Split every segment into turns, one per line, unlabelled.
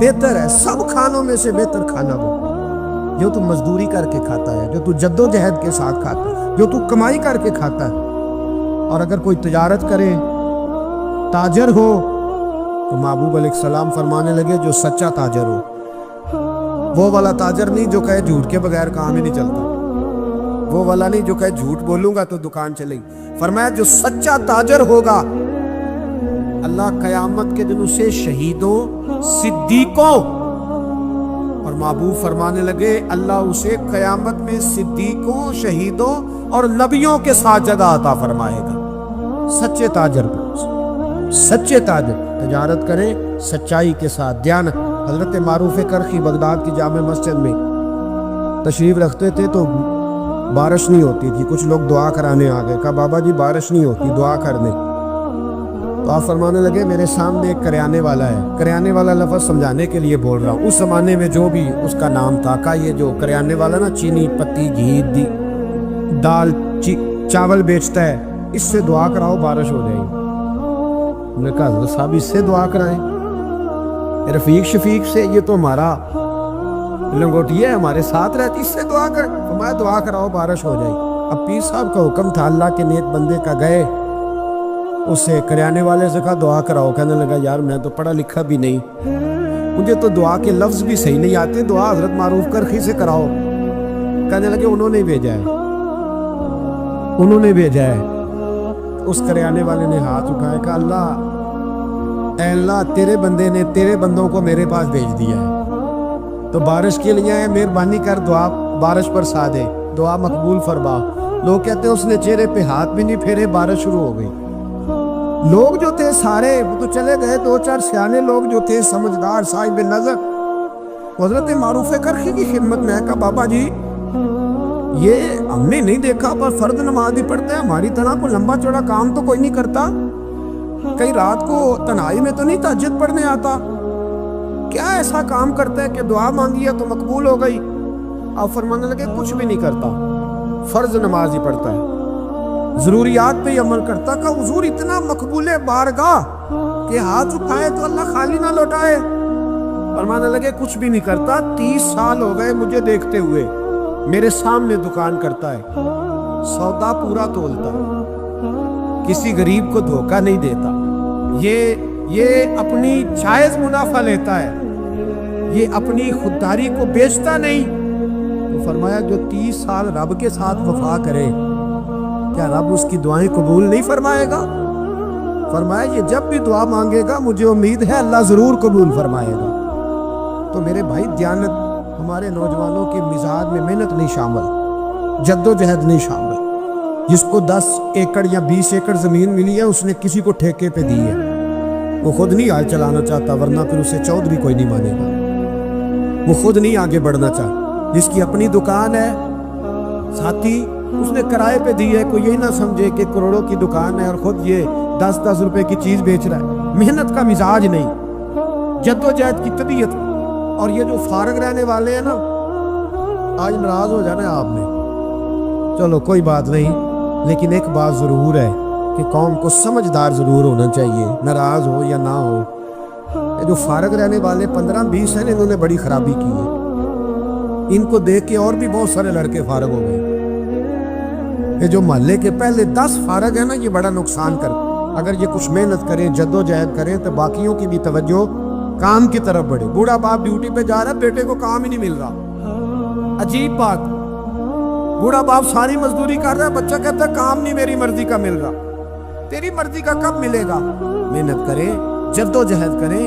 بہتر ہے، سب کھانوں میں سے بہتر کھانا وہ جو تو مزدوری کر کے کھاتا ہے، جو تو جدوجہد کے ساتھ کھاتا ہے، جو تو کمائی کر کے کھاتا ہے۔ اور اگر کوئی تجارت کرے، تاجر ہو، تو محبوب علیہ السلام فرمانے لگے جو سچا تاجر ہو، وہ والا تاجر نہیں جو کہے جھوٹ کے بغیر کام ہی نہیں چلتا، وہ والا نہیں جو کہے جھوٹ بولوں گا تو دکان چلے گی۔ فرمایا جو سچا تاجر ہوگا اللہ قیامت کے دن اسے شہیدوں، صدیقوں، اور محبوب فرمانے لگے اللہ اسے قیامت میں صدیقوں، شہیدوں اور نبیوں کے ساتھ جگہ عطا فرمائے گا۔ سچے تاجر کو، سچے تاجر تجارت کریں سچائی کے ساتھ، دیانت۔ حضرت معروف کرخی بغداد کی جامع مسجد میں تشریف رکھتے تھے تو بارش نہیں ہوتی تھی، کچھ لوگ دعا کرانے آ گئے، کہا بابا جی بارش نہیں ہوتی، دعا کر دیں۔ تو آپ فرمانے لگے میرے سامنے ایک کریانے والا ہے، کریانے والا لفظ سمجھانے کے لیے بول رہا ہوں، اس زمانے میں جو بھی اس کا نام تھا، کہا یہ جو کریانے والا نا چینی، پتی، گھی، دال، چاول بیچتا ہے، اس سے دعا کراؤ بارش ہو جائے گی۔ انہوں نے کہا حضرت صاحب اس سے دعا کرائیں، رفیق شفیق سے، یہ تو ہمارا لنگوٹیا ہے، ہمارے ساتھ رہتی، اس سے دعا کر، فرمایا دعا کراؤ بارش ہو جائے گی۔ اب پیر صاحب کا حکم تھا، اللہ کے نیک بندے کا، گئے اس سے کریانے والے سے کہا دعا کراؤ، کہنے لگا یار میں تو پڑھا لکھا بھی نہیں، مجھے تو دعا کے لفظ بھی صحیح نہیں آتے، دعا حضرت معروف کرخی سے کراؤ۔ کہنے لگے انہوں نے بھیجا ہے، انہوں نے بھیجا ہے۔ اس کریانے والے نے ہاتھ اٹھایا، کہا اللہ، اے اللہ تیرے بندے نے تیرے بندوں کو میرے پاس بھیج دیا ہے، تو بارش کے لیے مہربانی کر دعا بارش برسا دے، دعا مقبول فرما۔ لوگ کہتے ہیں اس نے چہرے پہ ہاتھ بھی نہیں پھیرے، بارش شروع ہو گئی۔ لوگ جو تھے سارے وہ تو چلے گئے، دو چار سیانے لوگ جو تھے سمجھدار صاحب نظر حضرت معروف کرخی کی خدمت میں، کہا بابا جی یہ ہم نے نہیں دیکھا، پر فرض نماز ہی پڑھتے ہیں، ہماری طرح کوئی لمبا چوڑا کام تو کوئی نہیں کرتا، کئی رات کو تنہائی میں تو نہیں تہجد پڑھنے آتا، کیا ایسا کام کرتا ہے کہ دعا مانگی ہے تو مقبول ہو گئی؟ آپ فرمانے لگے کچھ بھی نہیں کرتا، فرض نماز ہی پڑھتا ہے، ضروریات پہ ہی عمل کرتا۔ کہ حضور اتنا مقبول بارگاہ کہ ہاتھ اٹھائے تو اللہ خالی نہ لوٹائے۔ فرمانے لگے کچھ بھی نہیں کرتا، 30 سال ہو گئے مجھے دیکھتے ہوئے، میرے سامنے دکان کرتا ہے، سودا پورا تولتا ہے، کسی غریب کو دھوکہ نہیں دیتا، یہ اپنی جائز منافع لیتا ہے، یہ اپنی خودداری کو بیچتا نہیں۔ تو فرمایا جو 30 سال رب کے ساتھ وفا کرے کیا رب اس کی دعائیں قبول نہیں فرمائے گا؟ فرمایا یہ جب بھی دعا مانگے گا مجھے امید ہے اللہ ضرور قبول فرمائے گا۔ تو میرے بھائی دیانت ہمارے نوجوانوں کے مزاج میں محنت نہیں شامل، جد و جہد نہیں شامل۔ جس کو 10 ایکڑ یا 20 ایکڑ زمین ملی ہے اس نے کسی کو ٹھیکے پہ دی ہے، وہ خود نہیں حال چلانا چاہتا، ورنہ پھر اسے چودھری کوئی نہیں مانے گا، وہ خود نہیں آگے بڑھنا چاہتا۔ جس کی اپنی دکان ہے ساتھی، اس نے کرائے پہ دی ہے، کوئی یہی نہ سمجھے کہ کروڑوں کی دکان ہے اور خود یہ 10 روپے کی چیز بیچ رہا ہے۔ محنت کا مزاج نہیں، جد و جہد کی طبیعت۔ اور یہ جو فارغ رہنے والے ہیں نا، آج ناراض ہو جانا ہے آپ نے، چلو کوئی بات نہیں، لیکن ایک بات ضرور ہے کہ قوم کو سمجھدار ضرور ہونا چاہیے، ناراض ہو یا نہ ہو۔ یہ جو فارغ رہنے والے 15-20 ہیں انہوں نے بڑی خرابی کی ہے، ان کو دیکھ کے اور بھی بہت سارے لڑکے فارغ ہو گئے۔ یہ جو محلے کے پہلے 10 فارغ ہیں نا، یہ بڑا نقصان کر، اگر یہ کچھ محنت کریں، جد و جہد کریں تو باقیوں کی بھی توجہ کام کی طرف بڑھے۔ بوڑھا باپ ڈیوٹی پہ جا رہا ہے، بیٹے کو کام ہی نہیں مل رہا، عجیب بات، بوڑھا باپ ساری مزدوری کر رہا ہے، بچہ کہتا ہے کام نہیں میری مرضی کا مل رہا۔ تیری مرضی کا کب ملے گا؟ محنت کریں، جد و جہد کریں۔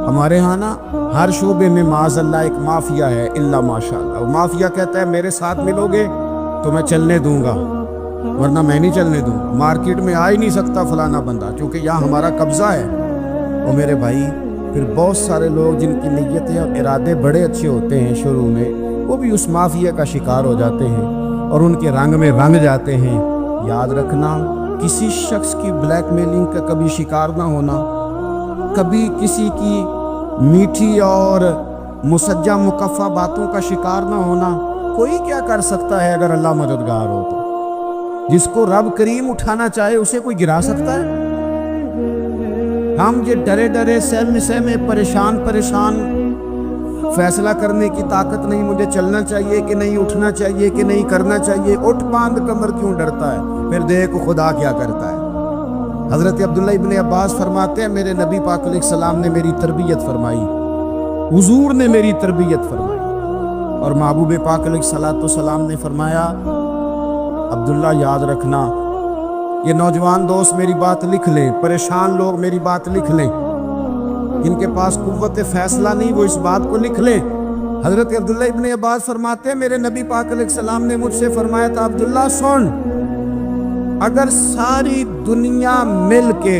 ہمارے ہاں نا ہر شعبے میں معاذ اللہ ایک مافیا ہے، الا ماشاءاللہ، مافیا کہتا ہے میرے ساتھ ملو گے تو میں چلنے دوں گا، ورنہ میں نہیں چلنے دوں، مارکیٹ میں آ ہی نہیں سکتا فلانا بندہ، کیونکہ یہاں ہمارا قبضہ ہے۔ اور میرے بھائی پھر بہت سارے لوگ جن کی نیتیں اور ارادے بڑے اچھے ہوتے ہیں شروع میں، وہ بھی اس مافیا کا شکار ہو جاتے ہیں اور ان کے رنگ میں رنگ جاتے ہیں۔ یاد رکھنا، کسی شخص کی بلیک میلنگ کا کبھی شکار نہ ہونا، کبھی کسی کی میٹھی اور مسجع مکفہ باتوں کا شکار نہ ہونا۔ کوئی کیا کر سکتا ہے اگر اللہ مددگار ہو تو؟ جس کو رب کریم اٹھانا چاہے اسے کوئی گرا سکتا ہے؟ ہم یہ ڈرے ڈرے سہمے سہمے پریشان
فیصلہ کرنے کی طاقت نہیں، مجھے چلنا چاہیے کہ نہیں، اٹھنا چاہیے کہ نہیں، کرنا چاہیے، اٹھ باندھ کمر کیوں ڈرتا ہے؟ پھر دیکھ خدا کیا کرتا ہے۔ حضرت عبداللہ ابن عباس فرماتے ہیں میرے نبی پاک علیہ السلام نے میری تربیت فرمائی، حضور نے میری تربیت فرمائی، اور محبوب پاک علیہ السلام نے فرمایا عبداللہ یاد رکھنا، یہ نوجوان دوست میری بات لکھ لیں، پریشان لوگ میری بات لکھ لیں، جن کے پاس قوت فیصلہ نہیں وہ اس بات کو لکھ لیں۔ حضرت عبداللہ ابن عباس فرماتے ہیں میرے نبی پاک علیہ السلام نے مجھ سے فرمایا تھا عبداللہ سن، اگر ساری دنیا مل کے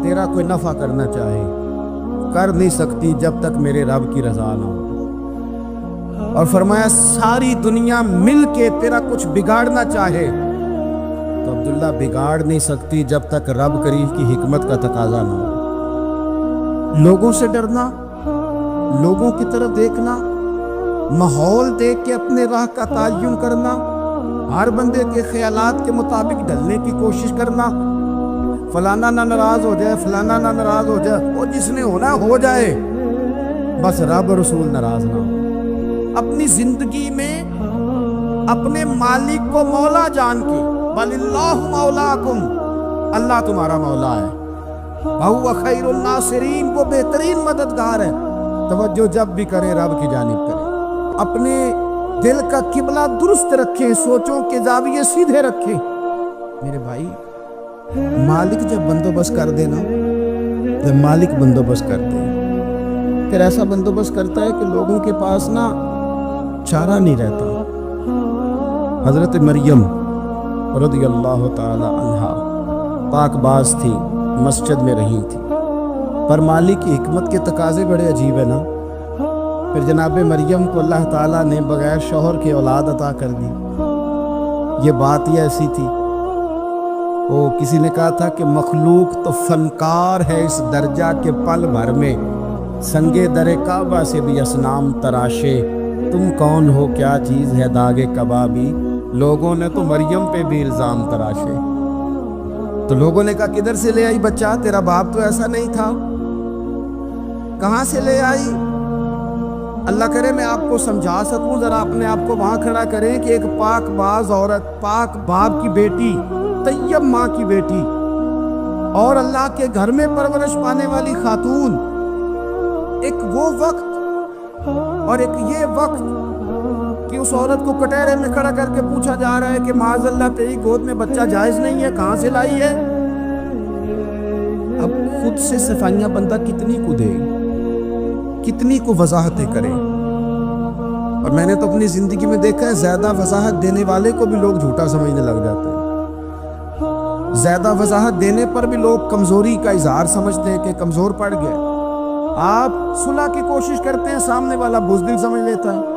تیرا کوئی نفع کرنا چاہے کر نہیں سکتی جب تک میرے رب کی رضا نہ ہو، اور فرمایا ساری دنیا مل کے تیرا کچھ بگاڑنا چاہے تو عبداللہ بگاڑ نہیں سکتی جب تک رب کریم کی حکمت کا تقاضا نہ ہو۔ لوگوں سے ڈرنا، لوگوں کی طرف دیکھنا، ماحول دیکھ کے اپنے راہ کا تعین کرنا، ہر بندے کے خیالات کے مطابق ڈھلنے کی کوشش کرنا، فلانا نہ ناراض ہو جائے، فلانا نہ ناراض ہو جائے، وہ جس نے ہونا ہو جائے، بس رب رسول ناراض نہ ہو۔ اپنی زندگی میں اپنے مالک کو مولا جان کے، بل اللہ مولاکم، اللہ تمہارا مولا ہے، وَهُوَ خَيْرُ النَّاصِرِينَ، وہ بہترین مددگار ہے، توجہ جب بھی کرے رب کی جانب کرے، اپنے دل کا قبلہ درست رکھیں، سوچوں کے زاویے سیدھے رکھیں۔ میرے بھائی مالک جب بندوبست کر دے نا، جب مالک بندوبست کرتے ہیں پھر ایسا بندوبست کرتا ہے کہ لوگوں کے پاس نا چارہ نہیں رہتا۔ حضرت مریم رضی اللہ تعالی عنہا پاک باز تھی، مسجد میں رہی تھی، پر مالک کی حکمت کے تقاضے بڑے عجیب ہے نا۔ پھر جناب مریم کو اللہ تعالیٰ نے بغیر شوہر کے اولاد عطا کر دی۔ یہ بات ہی ایسی تھی، وہ کسی نے کہا تھا کہ مخلوق تو فنکار ہے اس درجہ کے پل بھر میں سنگے در کعبہ سے بھی اصنام تراشے، تم کون ہو کیا چیز ہے داغ کبابی، لوگوں نے تو مریم پہ بھی الزام تراشے۔ تو لوگوں نے کہا کدھر سے لے آئی بچہ، تیرا باپ تو ایسا نہیں تھا، کہاں سے لے آئی؟ اللہ کرے میں آپ کو سمجھا سکوں، ذرا اپنے آپ کو وہاں کھڑا کریں کہ ایک پاک باز عورت، پاک باپ کی بیٹی، طیب ماں کی بیٹی، اور اللہ کے گھر میں پرورش پانے والی خاتون، ایک وہ وقت اور ایک یہ وقت کہ اس عورت کو کٹہرے میں کھڑا کر کے پوچھا جا رہا ہے کہ معاذ اللہ تیری گود میں بچہ جائز نہیں ہے، کہاں سے لائی ہے؟ اب خود سے صفائیاں بندہ کتنی کو دے، کتنی کو وضاحتیں کرے۔ اور میں نے تو اپنی زندگی میں دیکھا ہے زیادہ وضاحت دینے والے کو بھی لوگ جھوٹا سمجھنے لگ جاتے ہیں، زیادہ وضاحت دینے پر بھی لوگ کمزوری کا اظہار سمجھتے ہیں کہ کمزور پڑ گئے۔ آپ صلح کی کوشش کرتے ہیں، سامنے والا بزدل سمجھ لیتا ہے،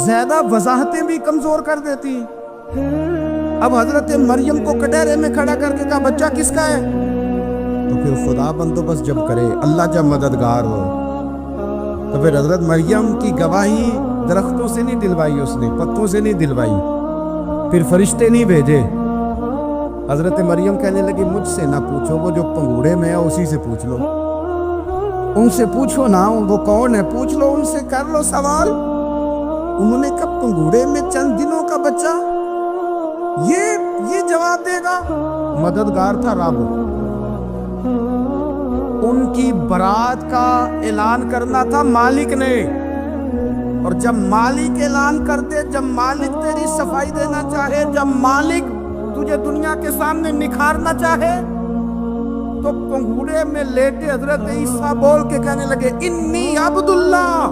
زیادہ وضاحتیں بھی کمزور کر دیتی ہیں۔ اب حضرت مریم کو کٹہرے میں کھڑا کر کے کہا بچہ کس کا ہے؟ تو پھر خدا بندوبست جب کرے، اللہ جب مددگار ہو، تو پھر حضرت مریم کی گواہی درختوں سے نہیں دلوائی، اس نے پتوں سے نہیں دلوائی، پھر فرشتے نہیں بھیجے۔ حضرت مریم کہنے لگی مجھ سے نہ پوچھو، وہ جو پنگوڑے میں ہے اسی سے پوچھ لو، ان سے پوچھو نا، وہ کون ہے پوچھ لو، ان سے کر لو سوال۔ انہوں نے کہا پنگوڑے میں چند دنوں کا بچہ، یہ جواب دے گا؟ مددگار تھا رب، ان کی برات کا اعلان کرنا تھا مالک نے، اور جب مالک اعلان کرتے، جب مالک تیری صفائی دینا چاہے، جب مالک تجھے دنیا کے سامنے نکھارنا چاہے، تو پنگوڑے میں لیٹے حضرت عیسیٰ بول کے کہنے لگے انی عبداللہ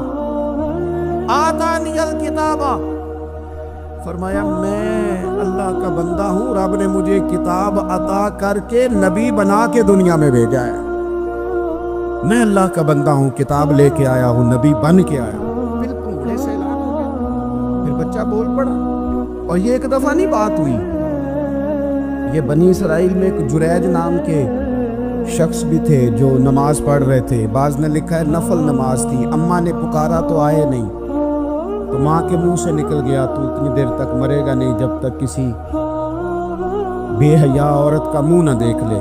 آتانی الکتاب، فرمایا میں اللہ کا بندہ ہوں، رب نے مجھے کتاب عطا کر کے نبی بنا کے دنیا میں بھیجا ہے، میں اللہ کا بندہ ہوں، کتاب لے کے آیا ہوں، نبی بن کے آیا ہوں۔ پھر پنگوڑے سے اعلان ہو گیا، پھر بچہ بول پڑا، اور یہ ایک دفعہ نہیں بات ہوئی، یہ بنی اسرائیل میں ایک جریج نام کے شخص بھی تھے جو نماز پڑھ رہے تھے، بعض نے لکھا ہے نفل نماز تھی، اماں نے پکارا تو آئے نہیں، تو ماں کے منہ سے نکل گیا تو اتنی دیر تک مرے گا نہیں جب تک کسی بے حیا عورت کا منہ نہ دیکھ لے۔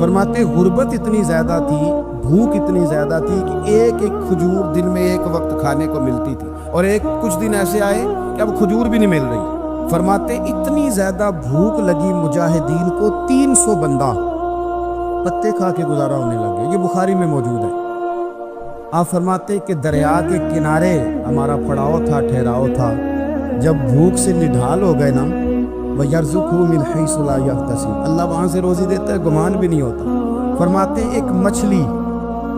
فرماتے غربت اتنی زیادہ تھی, بھوک اتنی زیادہ تھی کہ ایک ایک کھجور دن میں ایک وقت کھانے کو ملتی تھی, اور کچھ دن ایسے آئے کہ اب کھجور بھی نہیں مل رہی. فرماتے اتنی زیادہ بھوک لگی مجاہدین کو, 300 بندہ پتے کھا کے گزارا ہونے لگے. یہ بخاری میں موجود ہے. آپ فرماتے کہ دریا کے کنارے ہمارا پڑاؤ تھا, ٹھہراؤ تھا. جب بھوک سے نڈھال ہو گئے نا, وَيَرْزُقُهُ مِنْ حَيْثُ لَا يَحْتَسِبُ, اللہ وہاں سے روزی دیتا ہے, گمان بھی نہیں ہوتا. فرماتے ایک مچھلی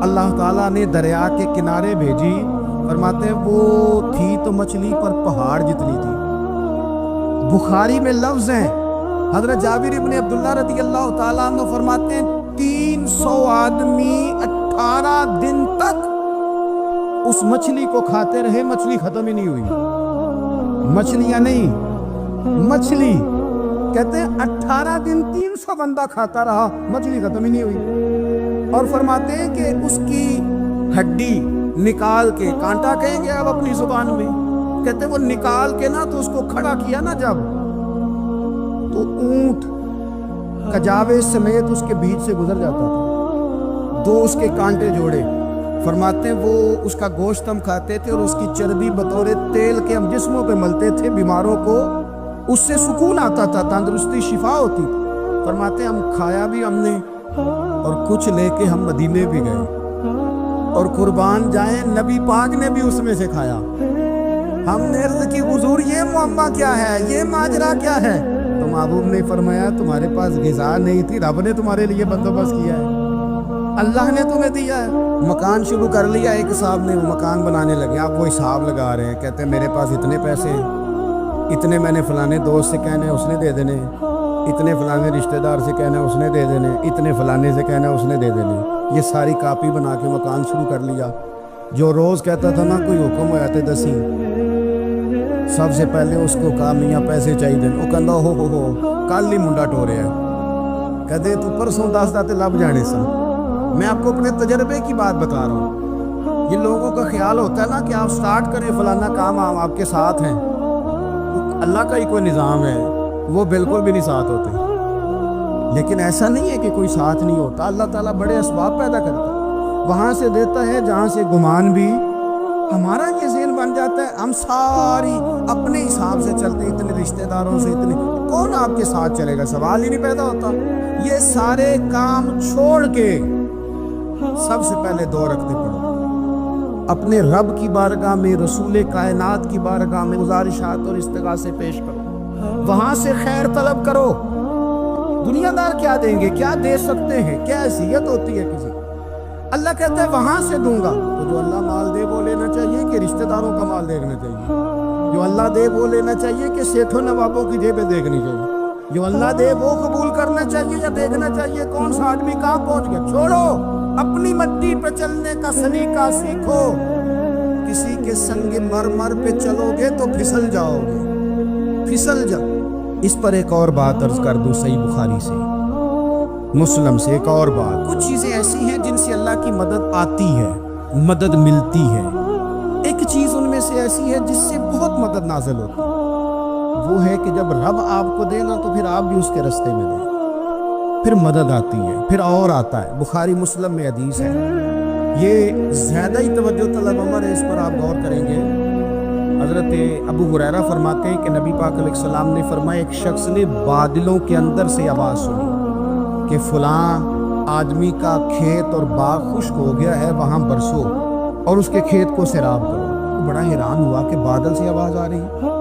اللہ تعالیٰ نے دریا کے کنارے بھیجی. فرماتے وہ تھی تو مچھلی پر پہاڑ جتنی تھی. بخاری میں لفظ ہیں, حضرت جابر ابن عبداللہ رضی اللہ تعالیٰ عنہ فرماتے ہیں 300 آدمی 18 دن تک اس مچھلی کو کھاتے رہے, مچھلی ختم ہی نہیں ہوئی. مچھلیاں نہیں, مچھلی کہتے ہیں 18 دن 300 بندہ کھاتا رہا, مچھلی ختم ہی نہیں ہوئی. اور فرماتے ہیں کہ اس کی ہڈی نکال کے, کانٹا کہیں گے اب اپنی زبان میں, کہتے ہیں وہ نکال کے نا تو اس کو کھڑا کیا نا جب, تو اونٹ کجاوے سمیت اس کے بیچ سے گزر جاتا تھا, 2 اس کے کانٹے جوڑے. فرماتے ہیں وہ اس کا گوشت ہم کھاتے تھے اور اس کی چربی بطور تیل کے ہم جسموں پہ ملتے تھے, بیماروں کو اس سے سکون آتا تھا, تندرستی شفا ہوتی تھی. فرماتے ہیں ہم کھایا بھی ہم نے, اور کچھ لے کے ہم مدینے بھی گئے, اور قربان جائیں نبی پاک نے بھی اس میں سے کھایا. ہم نے عرض کی حضور یہ معاملہ کیا ہے, یہ ماجرا کیا ہے؟ تو محبوب نے فرمایا تمہارے پاس غذا نہیں تھی, رب نے تمہارے لیے بندوبست کیا ہے, اللہ نے تمہیں دیا ہے. مکان شروع کر لیا ایک صاحب نے, وہ مکان بنانے لگے. آپ وہ حساب لگا رہے ہیں, کہتے ہیں میرے پاس اتنے پیسے ہیں, اتنے میں نے فلانے دوست سے کہنا ہے اس نے دے دینے, اتنے فلانے رشتہ دار سے کہنا ہے اس نے دے دینے, اتنے فلانے سے کہنا ہے اس نے دے دینے. یہ ساری کاپی بنا کے مکان شروع کر لیا. جو روز کہتا تھا نا کوئی حکم ہوا تے دسی, سب سے پہلے اس کو کہا میاں پیسے چاہیے. وہ کہندا ہو کل ہی منڈا ٹورے ہے, کہتے تو پرسوں 10 داتے لب جانے سن. میں آپ کو اپنے تجربے کی بات بتا رہا ہوں. یہ لوگوں کا خیال ہوتا ہے نا کہ آپ سٹارٹ کریں فلانا کام, آپ کے ساتھ ہیں. اللہ کا ہی کوئی نظام ہے, وہ بالکل بھی نہیں ساتھ ہوتے. لیکن ایسا نہیں ہے کہ کوئی ساتھ نہیں ہوتا. اللہ تعالیٰ بڑے اسباب پیدا کرتا ہے, وہاں سے دیتا ہے جہاں سے گمان بھی ہمارا یہ ذہن بن جاتا ہے. ہم ساری اپنے حساب سے چلتے ہیں, اتنے رشتہ داروں سے, اتنے کون آپ کے ساتھ چلے گا, سوال ہی نہیں پیدا ہوتا. یہ سارے کام چھوڑ کے سب سے پہلے 2 رکعتیں پڑھو, اپنے رب کی بارگاہ میں, رسول کائنات کی بارگاہ میں گزارشات اور استغاثے پیش کرو, وہاں سے خیر طلب کرو. دنیا دار کیا دیں گے, کیا دے سکتے ہیں, کیا حیثیت ہوتی ہے کسی. اللہ کہتا ہے وہاں سے دوں گا. تو جو اللہ مال دے وہ لینا چاہیے کہ رشتہ داروں کا مال دیکھنا چاہیے؟ جو اللہ دے وہ لینا چاہیے کہ سیٹھوں نوابوں کی جیبیں دیکھنی چاہیے؟ جو اللہ دے وہ قبول کرنا چاہیے یا دیکھنا چاہیے کون سا آدمی کہاں پہنچ گیا؟ چھوڑو, اپنی مٹی پہ چلنے کا سلیقہ سیکھو. کسی کے سنگ مرمر پہ چلو گے تو پھسل جاؤ گے, پھسل جاؤ. اس پر ایک اور بات عرض کر دوں, صحیح بخاری سے, مسلم سے ایک اور بات. کچھ چیزیں ایسی ہیں جن سے اللہ کی مدد آتی ہے, مدد ملتی ہے. ایک چیز ان میں سے ایسی ہے جس سے بہت مدد نازل ہوتی ہے, وہ ہے کہ جب رب آپ کو دے نا تو پھر آپ بھی اس کے رستے میں دیں, پھر مدد آتی ہے, پھر اور آتا ہے. بخاری مسلم میں حدیث ہے, یہ زیادہ ہی توجہ طلب عمر ہے, اس پر آپ غور کریں گے. حضرت ابو ہریرہ فرماتے ہیں کہ نبی پاک علیہ السلام نے فرمایا ایک شخص نے بادلوں کے اندر سے آواز سنی کہ فلاں آدمی کا کھیت اور باغ خشک ہو گیا ہے, وہاں برسو اور اس کے کھیت کو سیراب کرو. بڑا حیران ہوا کہ بادل سے آواز آ رہی ہے.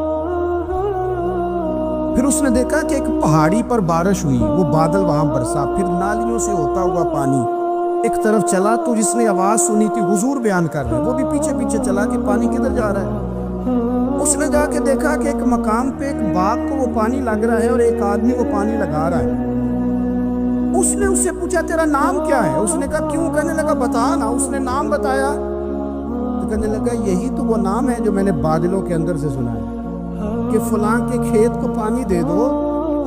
پھر اس نے دیکھا کہ ایک پہاڑی پر بارش ہوئی, وہ بادل وہاں برسا, پھر نالیوں سے ہوتا ہوا پانی ایک طرف چلا. تو جس نے آواز سنی تھی حضور بیان کر رہے, وہ بھی پیچھے پیچھے چلا کہ پانی کدھر جا رہا ہے. اس نے جا کے دیکھا کہ ایک مقام پہ ایک باغ کو وہ پانی لگ رہا ہے اور ایک آدمی وہ پانی لگا رہا ہے. اس نے اس سے پوچھا تیرا نام کیا ہے؟ اس نے کہا کیوں؟ کہنے لگا بتا نا. اس نے نام بتایا تو کہنے لگا یہی تو وہ نام ہے جو میں نے بادلوں کے اندر سے سنا ہے کہ فلاں کے کھیت کو پانی دے دو.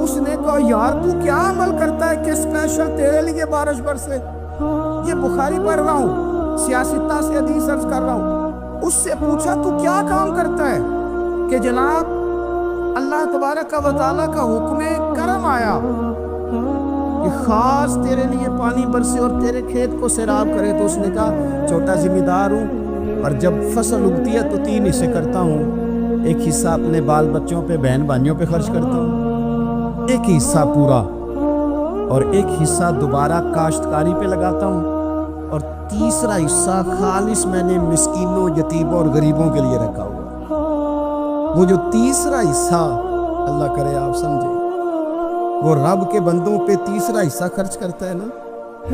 اس نے کہا یار تو کیا عمل کرتا ہے کہ اسپیشل تیرے لیے بارش برسے. یہ بخاری پڑھ رہا ہوں, سیاستہ سے حدیث عرض کر رہا ہوں. اس سے پوچھا تو کیا کام کرتا ہے کہ جناب اللہ تبارک و تعالیٰ کا حکم کرم آیا کہ کہ خاص تیرے لیے پانی برسے اور تیرے کھیت کو سیراب کرے. تو اس نے کہا چھوٹا ذمہ دار ہوں اور جب فصل اگتی ہے تو 3 حصے کرتا ہوں. ایک حصہ اپنے بال بچوں پہ بہن بھائیوں پہ خرچ کرتا ہوں, ایک حصہ پورا اور ایک حصہ دوبارہ کاشتکاری پہ لگاتا ہوں, اور تیسرا حصہ خالص میں نے مسکینوں, یتیموں اور غریبوں کے لیے رکھا ہوا. وہ جو تیسرا حصہ, اللہ کرے آپ سمجھیں, وہ رب کے بندوں پہ تیسرا حصہ خرچ کرتا ہے نا,